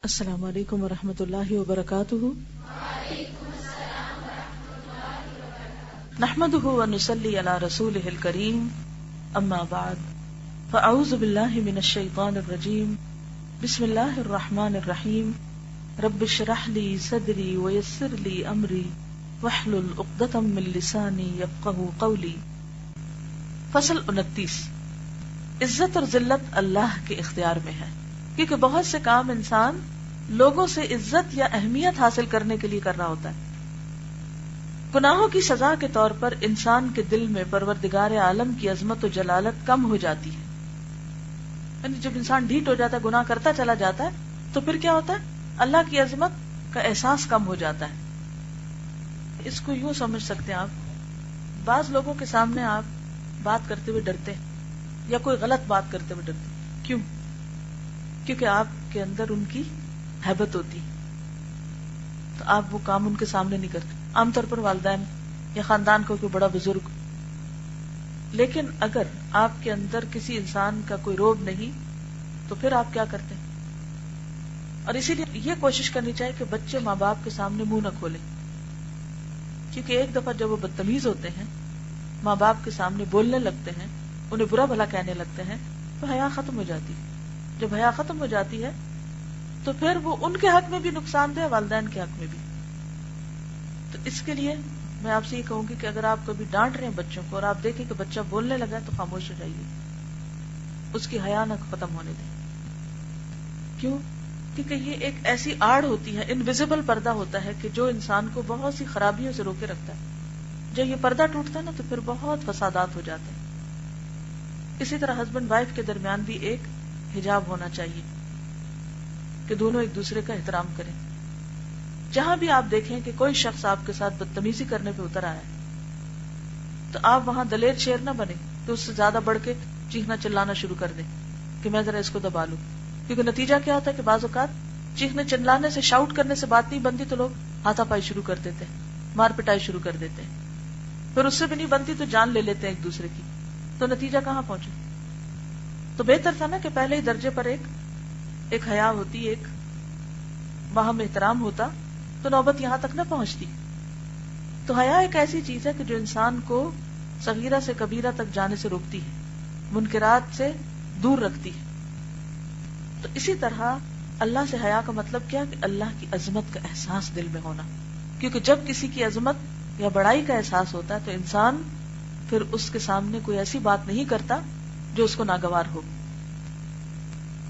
السلام علیکم ورحمۃ اللہ وبرکاتہ. نحمده ونصلی علی رسولہ الکریم. اما بعد فاعوذ باللہ من الشیطان الرجیم. بسم اللہ الرحمن الرحیم. رب اشرح لی صدری ویسر لی امری واحلل عقدۃ من لسانی یفقہوا قولی. فصل 29. عزت اور ذلت اللہ کے اختیار میں ہے، کیونکہ بہت سے کام انسان لوگوں سے عزت یا اہمیت حاصل کرنے کے لیے کر رہا ہوتا ہے. گناہوں کی سزا کے طور پر انسان کے دل میں پروردگار عالم کی عظمت و جلالت کم ہو جاتی ہے. یعنی جب انسان ڈھیٹ ہو جاتا ہے، گناہ کرتا چلا جاتا ہے، تو پھر کیا ہوتا ہے؟ اللہ کی عظمت کا احساس کم ہو جاتا ہے. اس کو یوں سمجھ سکتے ہیں آپ، بعض لوگوں کے سامنے آپ بات کرتے ہوئے ڈرتے ہیں یا کوئی غلط بات کرتے ہوئے ڈرتے ہیں. کیوں؟ کیونکہ آپ کے اندر ان کی ہیبت ہوتی، تو آپ وہ کام ان کے سامنے نہیں کرتے. عام طور پر والدین یا خاندان کو کوئی بڑا بزرگ. لیکن اگر آپ کے اندر کسی انسان کا کوئی روب نہیں تو پھر آپ کیا کرتے ہیں؟ اور اسی لیے یہ کوشش کرنی چاہیے کہ بچے ماں باپ کے سامنے منہ نہ کھولیں، کیونکہ ایک دفعہ جب وہ بدتمیز ہوتے ہیں، ماں باپ کے سامنے بولنے لگتے ہیں، انہیں برا بھلا کہنے لگتے ہیں، تو حیا ختم ہو جاتی ہے. جب حیا ختم ہو جاتی ہے تو پھر وہ ان کے حق میں بھی نقصان دہ، والدین کے حق میں بھی. تو اس کے لیے میں آپ سے یہ کہوں گی کہ اگر آپ کبھی ڈانٹ رہے ہیں بچوں کو اور آپ دیکھیں کہ بچہ بولنے لگا ہے تو خاموش ہو جائیے، اس کی حیا نہ ختم ہونے دیں. کیوں؟ کیونکہ یہ ایک ایسی آڑ ہوتی ہے، انویزیبل پردہ ہوتا ہے کہ جو انسان کو بہت سی خرابیوں سے روکے رکھتا ہے. جب یہ پردہ ٹوٹتا ہے نا تو پھر بہت فسادات ہو جاتے ہیں. اسی طرح ہسبینڈ وائف کے درمیان بھی ایک حجاب ہونا چاہیے کہ دونوں ایک دوسرے کا احترام کریں. جہاں بھی آپ دیکھیں کہ کوئی شخص آپ کے ساتھ بدتمیزی کرنے پہ اتر آیا ہے تو آپ وہاں دلیر شیر نہ بنے تو اس سے زیادہ بڑھ کے چیخنا چلانا شروع کر دیں کہ میں ذرا اس کو دبا لوں. کیونکہ نتیجہ کیا ہوتا ہے کہ بعض اوقات چیخنے چلانے سے، شاؤٹ کرنے سے بات نہیں بنتی تو لوگ ہاتھا پائی شروع کر دیتے ہیں، مار پٹائی شروع کر دیتے ہیں. پھر اس سے بھی نہیں بنتی تو جان لے لیتے ہیں ایک دوسرے کی. تو نتیجہ کہاں پہنچے؟ تو بہتر تھا نا کہ پہلے ہی درجے پر ایک حیا ہوتی، ایک باہم احترام ہوتا تو نوبت یہاں تک نہ پہنچتی. تو حیا ایک ایسی چیز ہے کہ جو انسان کو صغیرہ سے کبیرہ تک جانے سے روکتی ہے، منکرات سے دور رکھتی ہے. تو اسی طرح اللہ سے حیا کا مطلب کیا؟ کہ اللہ کی عظمت کا احساس دل میں ہونا. کیونکہ جب کسی کی عظمت یا بڑائی کا احساس ہوتا ہے تو انسان پھر اس کے سامنے کوئی ایسی بات نہیں کرتا جو اس کو ناگوار ہو.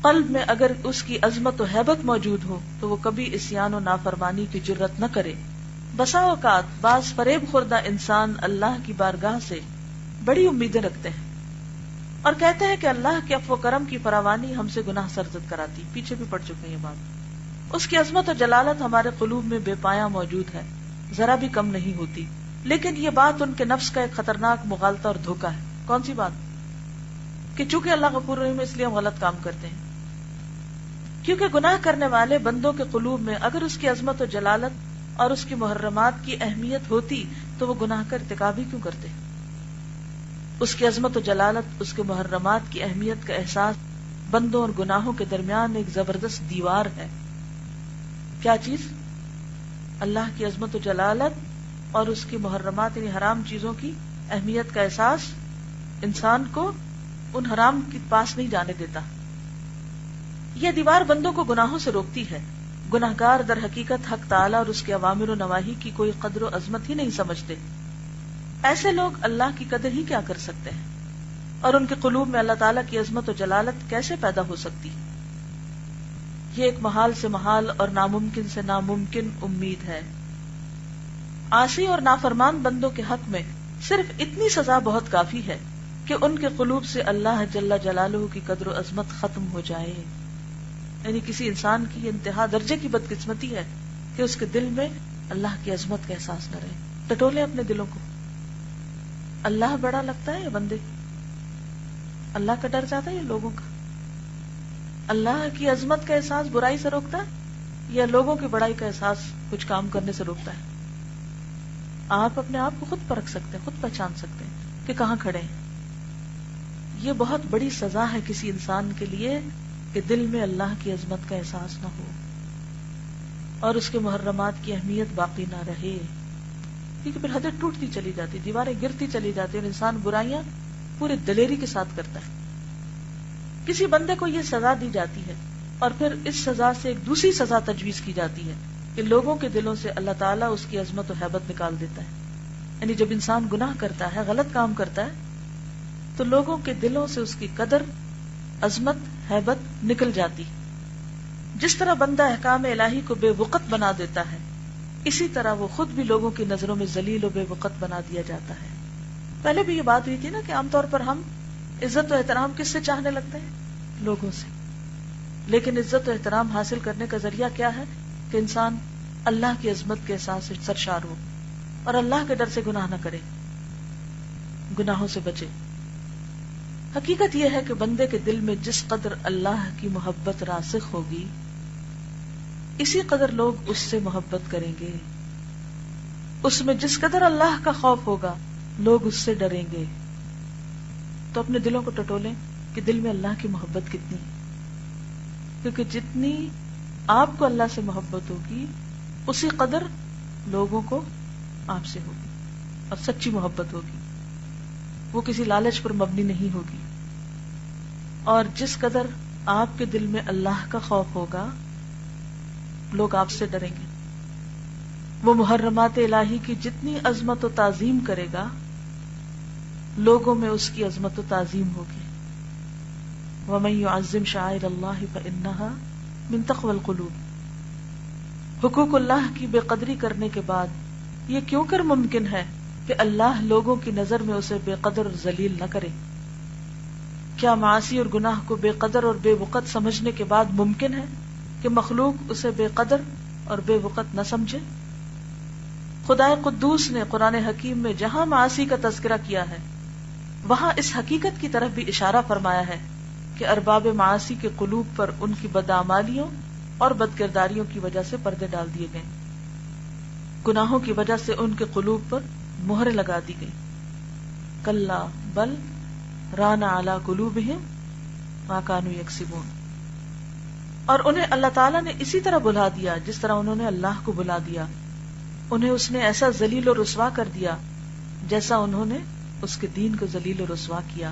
قلب میں اگر اس کی عظمت و ہیبت موجود ہو تو وہ کبھی عصیان و نافرمانی کی جرت نہ کرے. بسا اوقات بعض فریب خوردہ انسان اللہ کی بارگاہ سے بڑی امیدیں رکھتے ہیں اور کہتے ہیں کہ اللہ کے عفو و کرم کی فراوانی ہم سے گناہ سرزد کراتی. پیچھے بھی پڑ چکے ہیں یہ بات. اس کی عظمت و جلالت ہمارے قلوب میں بے پایاں موجود ہے، ذرا بھی کم نہیں ہوتی. لیکن یہ بات ان کے نفس کا ایک خطرناک مغالطہ اور دھوکہ ہے. کون سی بات؟ کہ چونکہ اللہ غفور رحیم اس لیے ہم غلط کام کرتے ہیں. کیونکہ گناہ کرنے والے بندوں کے قلوب میں اگر اس کی عظمت و جلالت اور اس کی محرمات کی اہمیت ہوتی تو وہ گناہ کا ارتکاب ہی کیوں کرتے؟ اس کی عظمت و جلالت، اس کے محرمات کی اہمیت کا احساس بندوں اور گناہوں کے درمیان ایک زبردست دیوار ہے. کیا چیز؟ اللہ کی عظمت و جلالت اور اس کی محرمات یعنی حرام چیزوں کی اہمیت کا احساس انسان کو ان حرام کے پاس نہیں جانے دیتا. یہ دیوار بندوں کو گناہوں سے روکتی ہے. گناہگار در حقیقت حق تعالی اور اس کے اوامر و نواہی کی کوئی قدر و عظمت ہی نہیں سمجھتے. ایسے لوگ اللہ کی قدر ہی کیا کر سکتے ہیں اور ان کے قلوب میں اللہ تعالیٰ کی عظمت و جلالت کیسے پیدا ہو سکتی؟ یہ ایک محال سے محال اور ناممکن سے ناممکن امید ہے. عاصی اور نافرمان بندوں کے حق میں صرف اتنی سزا بہت کافی ہے کہ ان کے قلوب سے اللہ جل جلالہ کی قدر و عظمت ختم ہو جائے. یعنی کسی انسان کی یہ انتہا درجے کی بدقسمتی ہے کہ اس کے دل میں اللہ کی عظمت کا احساس نہ رہے. ٹٹولے اپنے دلوں کو. اللہ بڑا لگتا ہے یا بندے؟ اللہ کا ڈر زیادہ ہے یا لوگوں کا؟ اللہ کی عظمت کا احساس برائی سے روکتا ہے یا لوگوں کی بڑائی کا احساس کچھ کام کرنے سے روکتا ہے؟ آپ اپنے آپ کو خود پرکھ سکتے ہیں، خود پہچان سکتے ہیں کہ کہاں کھڑے ہیں. یہ بہت بڑی سزا ہے کسی انسان کے لیے کہ دل میں اللہ کی عظمت کا احساس نہ ہو. اور اس کے محرمات کی اہمیت باقی نہ رہے، کیونکہ پھر حدیں ٹوٹتی چلی جاتی، دیواریں گرتی چلی جاتی، اور انسان برائیاں پورے دلیری کے ساتھ کرتا ہے۔ کسی بندے کو یہ سزا دی جاتی ہے اور پھر اس سزا سے ایک دوسری سزا تجویز کی جاتی ہے کہ لوگوں کے دلوں سے اللہ تعالیٰ اس کی عظمت و ہیبت نکال دیتا ہے۔ یعنی جب انسان گناہ کرتا ہے، غلط کام کرتا ہے، تو لوگوں کے دلوں سے اس کی قدر، عظمت، ہیبت نکل جاتی۔ جس طرح بندہ احکام الہی کو بے وقت بنا دیتا ہے، اسی طرح وہ خود بھی لوگوں کی نظروں میں ذلیل و بے وقت بنا دیا جاتا ہے۔ پہلے بھی یہ بات ہوئی تھی نا کہ عام طور پر ہم عزت و احترام کس سے چاہنے لگتے ہیں؟ لوگوں سے۔ لیکن عزت و احترام حاصل کرنے کا ذریعہ کیا ہے؟ کہ انسان اللہ کی عظمت کے احساس سے سرشار ہو اور اللہ کے ڈر سے گناہ نہ کرے، گناہوں سے بچے۔ حقیقت یہ ہے کہ بندے کے دل میں جس قدر اللہ کی محبت راسخ ہوگی، اسی قدر لوگ اس سے محبت کریں گے۔ اس میں جس قدر اللہ کا خوف ہوگا، لوگ اس سے ڈریں گے۔ تو اپنے دلوں کو ٹٹولیں کہ دل میں اللہ کی محبت کتنی ہے، کیونکہ جتنی آپ کو اللہ سے محبت ہوگی، اسی قدر لوگوں کو آپ سے ہوگی، اور سچی محبت ہوگی، وہ کسی لالچ پر مبنی نہیں ہوگی۔ اور جس قدر آپ کے دل میں اللہ کا خوف ہوگا، لوگ آپ سے ڈریں گے۔ وہ محرمات الہی کی جتنی عظمت و تعظیم کرے گا، لوگوں میں اس کی عظمت و تعظیم ہوگی۔ وَمَن يُعَظِّمْ شَعَائِرَ اللَّهِ فَإِنَّهَا مِن تَقْوَى الْقُلُوبِ۔ حقوق اللہ کی بے قدری کرنے کے بعد یہ کیوں کر ممکن ہے کہ اللہ لوگوں کی نظر میں اسے بے قدر اور ذلیل نہ کرے؟ کیا معاصی اور گناہ کو بے قدر اور بے وقت سمجھنے کے بعد ممکن ہے کہ مخلوق اسے بے قدر اور بے وقت نہ سمجھے؟ خدائے قدوس نے قرآن حکیم میں جہاں معاصی کا تذکرہ کیا ہے، وہاں اس حقیقت کی طرف بھی اشارہ فرمایا ہے کہ ارباب معاصی کے قلوب پر ان کی بداعمالیوں اور بدکرداریوں کی وجہ سے پردے ڈال دیے گئے، گناہوں کی وجہ سے ان کے قلوب پر مہریں لگا دی گئی۔ کلا بل ران علی قلوبہم ما کانوا یکسبون۔ اور انہیں اللہ تعالیٰ نے اسی طرح بھلا دیا جس طرح انہوں نے اللہ کو بھلا دیا۔ انہیں اس نے ایسا ذلیل و رسوا کر دیا جیسا انہوں نے اس کے دین کو ذلیل و رسوا کیا۔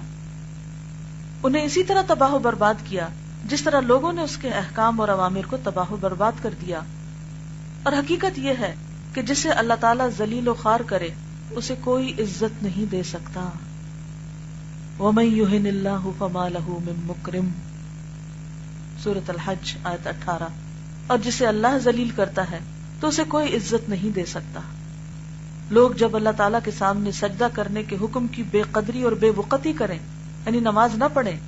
انہیں اسی طرح تباہ و برباد کیا جس طرح لوگوں نے اس کے احکام اور اوامر کو تباہ و برباد کر دیا۔ اور حقیقت یہ ہے کہ جسے اللہ تعالیٰ ذلیل و خوار کرے، اسے کوئی عزت نہیں دے سکتا۔ وَمَن يُهِنِ اللَّهُ فَمَا لَهُ مِن مُّكْرِمٍ، سورۃ الحج آیت 18۔ اور جسے اللہ ذلیل کرتا ہے تو اسے کوئی عزت نہیں دے سکتا۔ لوگ جب اللہ تعالیٰ کے سامنے سجدہ کرنے کے حکم کی بے قدری اور بے وقتی کریں، یعنی نماز نہ پڑھیں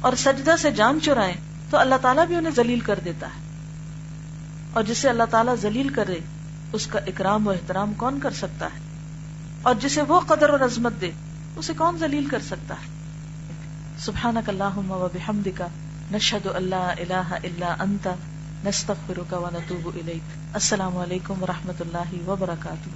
اور سجدہ سے جان چرائیں، تو اللہ تعالیٰ بھی انہیں ذلیل کر دیتا ہے۔ اور جسے اللہ تعالیٰ ذلیل کرے، اس کا اکرام و احترام کون کر سکتا ہے؟ اور جسے وہ قدر اور عظمت دے، اسے کون ذلیل کر سکتا ہے؟ سبحانک اللہم و بحمدک، نشہد ان لا الہ الا انت، نستغفرک و نتوب الیک۔ السلام علیکم و رحمۃ اللہ وبرکاتہ۔